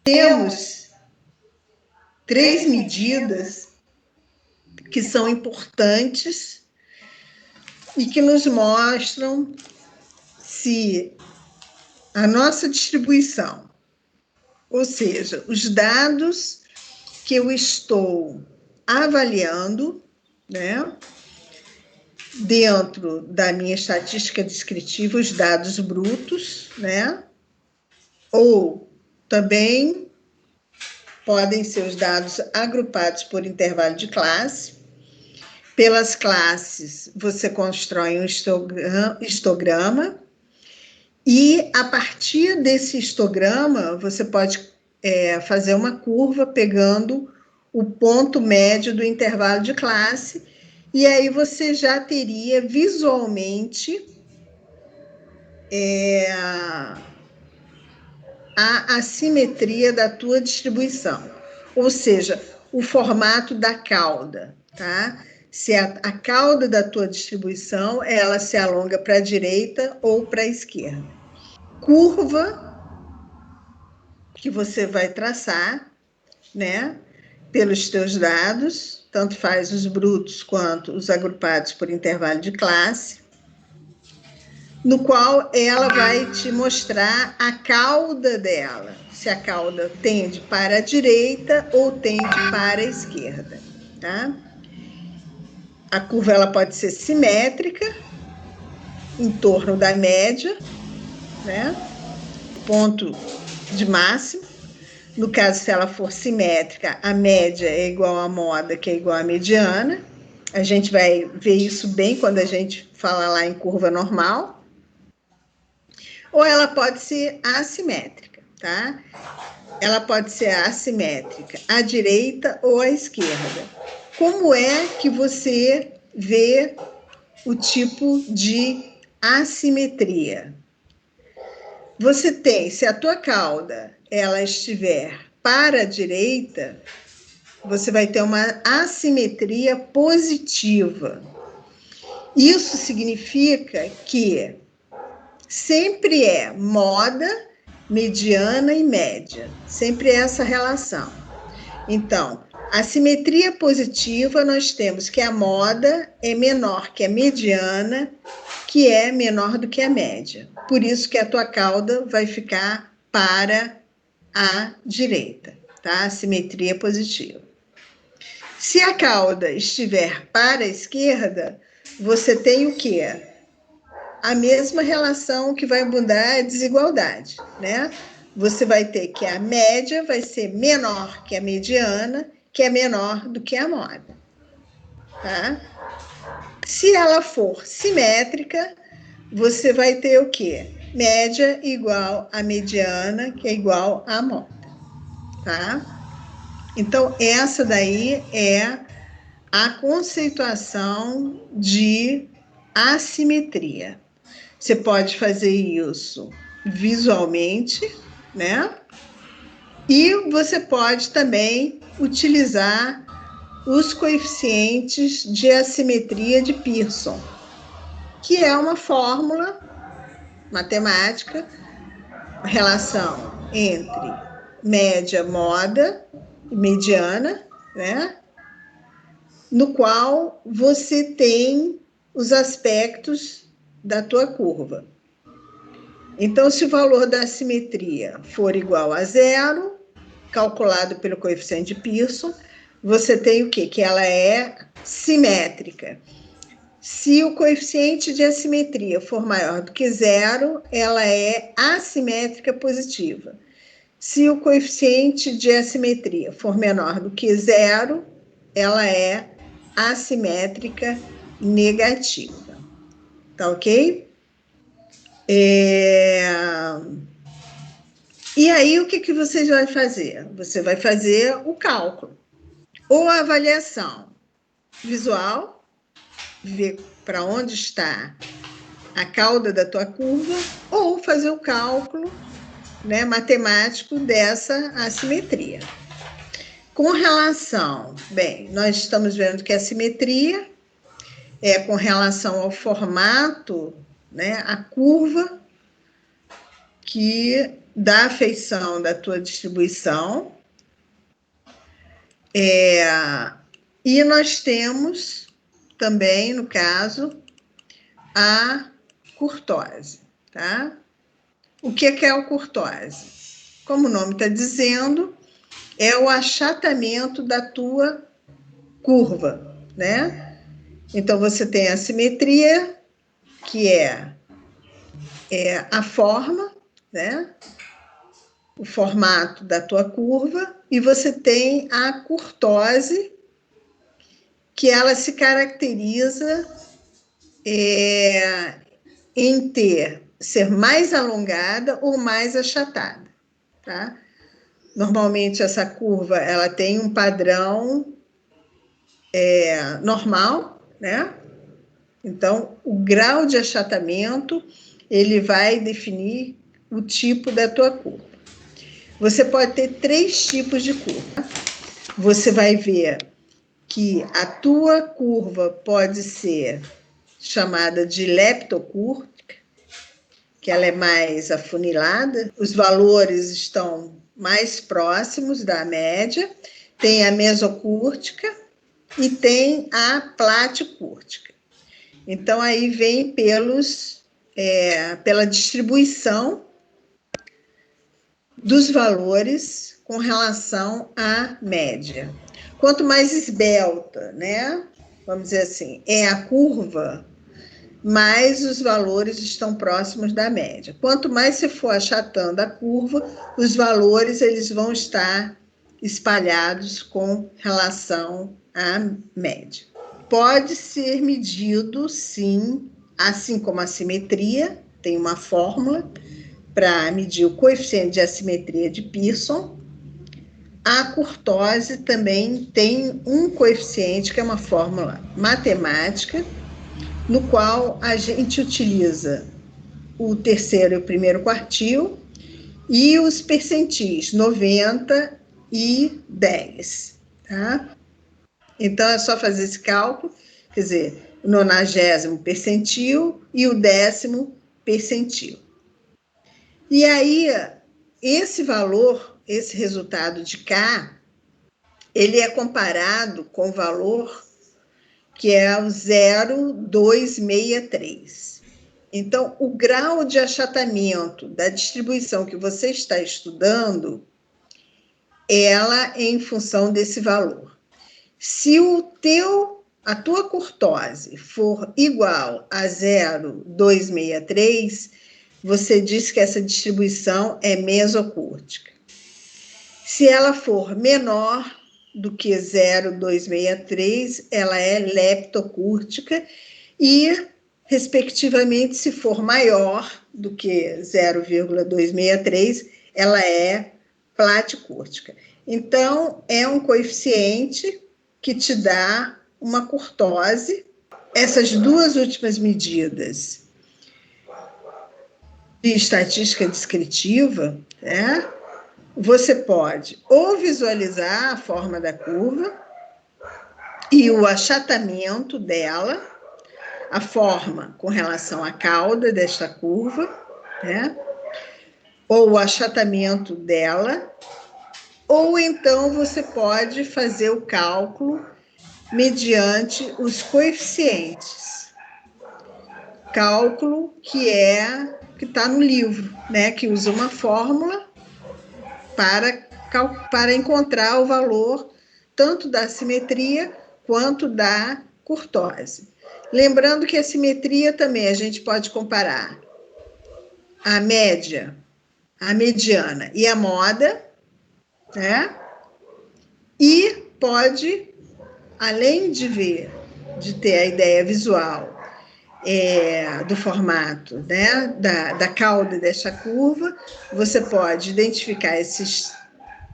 temos 3 medidas que são importantes e que nos mostram se a nossa distribuição, ou seja, os dados que eu estou avaliando, né, dentro da minha estatística descritiva, os dados brutos, né, ou também podem ser os dados agrupados por intervalo de classe. Pelas classes, você constrói um histograma, e a partir desse histograma, você pode fazer uma curva pegando o ponto médio do intervalo de classe, e aí você já teria visualmente a assimetria da tua distribuição, ou seja, o formato da cauda, tá? Se a cauda da tua distribuição, ela se alonga para a direita ou para a esquerda. Curva que você vai traçar, né, pelos teus dados, tanto faz os brutos quanto os agrupados por intervalo de classe, no qual ela vai te mostrar a cauda dela, se a cauda tende para a direita ou tende para a esquerda, tá? A curva ela pode ser simétrica, em torno da média, né? Ponto de máximo. No caso, se ela for simétrica, a média é igual à moda, que é igual à mediana. A gente vai ver isso bem quando a gente fala lá em curva normal. Ou ela pode ser assimétrica, tá? Ela pode ser assimétrica à direita ou à esquerda. Como é que você vê o tipo de assimetria? Você tem, se a tua cauda ela estiver para a direita, você vai ter uma assimetria positiva. Isso significa que sempre é moda, mediana e média. Sempre é essa relação. Então, a simetria positiva, nós temos que a moda é menor que a mediana, que é menor do que a média. Por isso que a tua cauda vai ficar para a direita, tá? Simetria positiva. Se a cauda estiver para a esquerda, você tem o quê? A mesma relação que vai mudar a desigualdade, né? Você vai ter que a média vai ser menor que a mediana, que é menor do que a moda, tá? Se ela for simétrica, você vai ter o quê? Média igual a mediana, que é igual a moda, tá? Então, essa daí é a conceituação de assimetria. Você pode fazer isso visualmente, né? E você pode também utilizar os coeficientes de assimetria de Pearson, que é uma fórmula matemática, relação entre média, moda e mediana, né? No qual você tem os aspectos da tua curva. Então, se o valor da assimetria for igual a 0, calculado pelo coeficiente de Pearson, você tem o quê? Que ela é simétrica. Se o coeficiente de assimetria for maior do que 0, ela é assimétrica positiva. Se o coeficiente de assimetria for menor do que 0, ela é assimétrica negativa. Tá ok? E aí, o que você vai fazer? Você vai fazer o cálculo, ou a avaliação visual, ver para onde está a cauda da tua curva, ou fazer o cálculo, né, matemático dessa assimetria. Com relação, bem, nós estamos vendo que a simetria é com relação ao formato, né, a curva, da feição da tua distribuição. E nós temos também, no caso, a curtose, tá? O que é a curtose? Como o nome está dizendo, é o achatamento da tua curva, né? Então, você tem a simetria, que é a forma, né? O formato da tua curva, e você tem a curtose, que ela se caracteriza em ser mais alongada ou mais achatada, tá? Normalmente, essa curva, ela tem um padrão normal, né? Então, o grau de achatamento, ele vai definir o tipo da tua curva. Você pode ter 3 tipos de curva. Você vai ver que a tua curva pode ser chamada de leptocúrtica, que ela é mais afunilada, os valores estão mais próximos da média, tem a mesocúrtica e tem a platicúrtica. Então, aí vem pela distribuição dos valores com relação à média. Quanto mais esbelta, né? Vamos dizer assim, é a curva, mais os valores estão próximos da média. Quanto mais você for achatando a curva, os valores eles vão estar espalhados com relação à média. Pode ser medido, sim, assim como a simetria, tem uma fórmula para medir o coeficiente de assimetria de Pearson. A curtose também tem um coeficiente, que é uma fórmula matemática, no qual a gente utiliza o terceiro e o primeiro quartil e os percentis, 90 e 10, tá? Então, é só fazer esse cálculo, quer dizer, o 90º percentil e o 10º percentil. E aí, esse valor, esse resultado de K, ele é comparado com o valor que é o 0,263. Então, o grau de achatamento da distribuição que você está estudando, ela é em função desse valor. Se a tua curtose for igual a 0,263, você diz que essa distribuição é mesocúrtica. Se ela for menor do que 0,263, ela é leptocúrtica e, respectivamente, se for maior do que 0,263, ela é platicúrtica. Então, é um coeficiente que te dá uma curtose. Essas 2 últimas medidas de estatística descritiva, né? Você pode ou visualizar a forma da curva e o achatamento dela, a forma com relação à cauda desta curva, né? Ou o achatamento dela, ou então você pode fazer o cálculo mediante os coeficientes. Cálculo que está no livro, né? Que usa uma fórmula para encontrar o valor tanto da simetria quanto da curtose. Lembrando que a simetria também a gente pode comparar a média, a mediana e a moda, né? E pode, além de ter a ideia visual do formato, né, da cauda desta curva, você pode identificar esses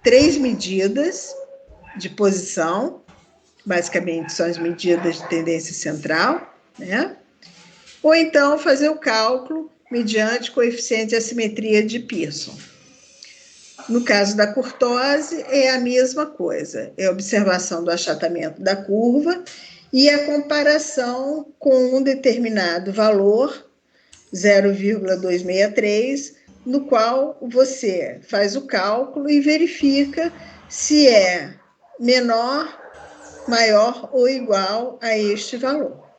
3 medidas de posição, basicamente são as medidas de tendência central, né? Ou então fazer o cálculo mediante coeficiente de assimetria de Pearson. No caso da curtose, é a mesma coisa, é a observação do achatamento da curva e a comparação com um determinado valor, 0,263, no qual você faz o cálculo e verifica se é menor, maior ou igual a este valor.